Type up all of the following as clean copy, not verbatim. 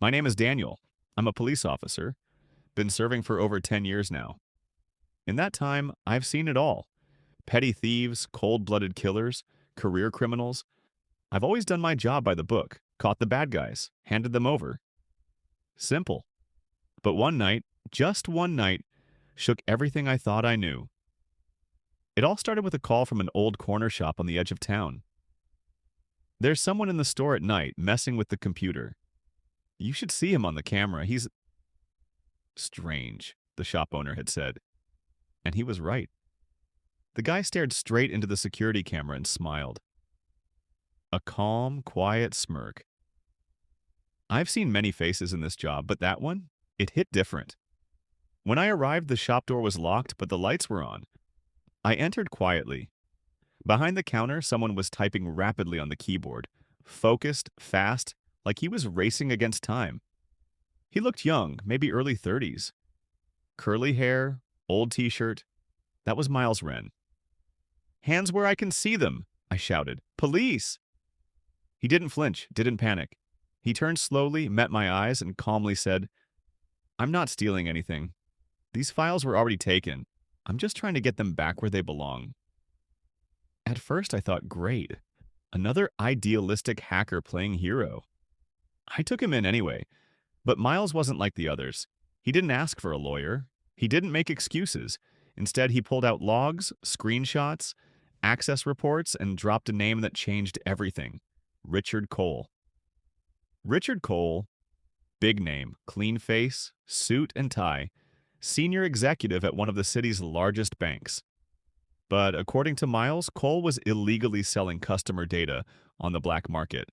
My name is Daniel. I'm a police officer. Been serving for over 10 years now. In that time, I've seen it all. Petty thieves, cold-blooded killers, career criminals. I've always done my job by the book, caught the bad guys, handed them over. Simple. But one night, just one night, shook everything I thought I knew. It all started with a call from an old corner shop on the edge of town. There's someone in the store at night messing with the computer. You should see him on the camera. He's strange, the shop owner had said. And he was right. The guy stared straight into the security camera and smiled. A calm, quiet smirk. I've seen many faces in this job, but that one, it hit different. When I arrived, the shop door was locked, but the lights were on. I entered quietly. Behind the counter, someone was typing rapidly on the keyboard, focused, fast, like he was racing against time. He looked young, maybe early 30s. Curly hair, old t-shirt. That was Miles Wren. "Hands where I can see them," I shouted. "Police!" He didn't flinch, didn't panic. He turned slowly, met my eyes, and calmly said, "I'm not stealing anything. These files were already taken. I'm just trying to get them back where they belong." At first I thought, great. Another idealistic hacker playing hero. I took him in anyway. But Miles wasn't like the others. He didn't ask for a lawyer. He didn't make excuses. Instead, he pulled out logs, screenshots, access reports, and dropped a name that changed everything. Richard Cole. Richard Cole, big name, clean face, suit and tie, senior executive at one of the city's largest banks. But according to Miles, Cole was illegally selling customer data on the black market.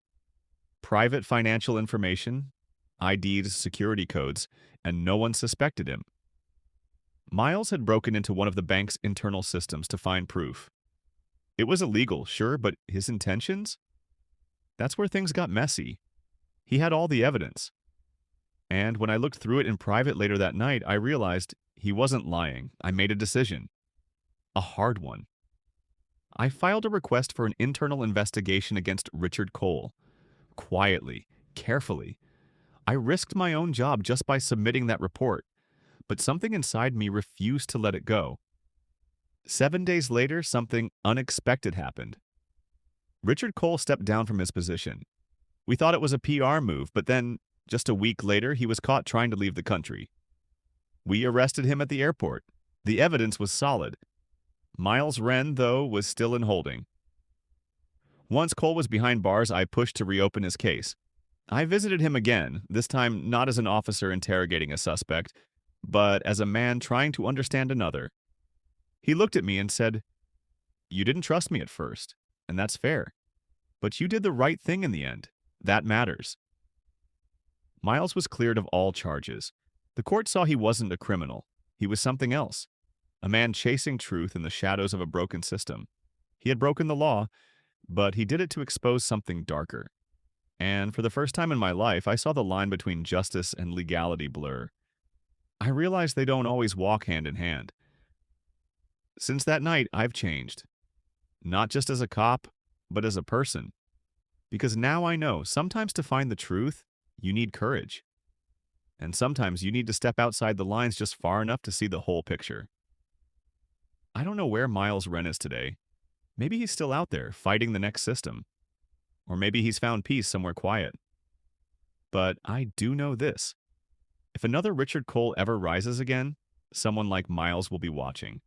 Private financial information, IDs, security codes, and no one suspected him. Miles had broken into one of the bank's internal systems to find proof. It was illegal, sure, but his intentions? That's where things got messy. He had all the evidence. And when I looked through it in private later that night, I realized he wasn't lying. I made a decision. A hard one. I filed a request for an internal investigation against Richard Cole. Quietly, carefully. I risked my own job just by submitting that report, but something inside me refused to let it go. 7 days later, something unexpected happened. Richard Cole stepped down from his position. We thought it was a PR move, but then, just a week later, he was caught trying to leave the country. We arrested him at the airport. The evidence was solid. Miles Wren, though, was still in holding. Once Cole was behind bars, I pushed to reopen his case. I visited him again, this time not as an officer interrogating a suspect, but as a man trying to understand another. He looked at me and said, "You didn't trust me at first, and that's fair. But you did the right thing in the end. That matters." Miles was cleared of all charges. The court saw he wasn't a criminal. He was something else. A man chasing truth in the shadows of a broken system. He had broken the law, but he did it to expose something darker. And for the first time in my life, I saw the line between justice and legality blur. I realized they don't always walk hand in hand. Since that night, I've changed. Not just as a cop, but as a person. Because now I know sometimes to find the truth, you need courage. And sometimes you need to step outside the lines just far enough to see the whole picture. I don't know where Miles Wren is today. Maybe he's still out there, fighting the next system. Or maybe he's found peace somewhere quiet. But I do know this. If another Richard Cole ever rises again, someone like Miles will be watching.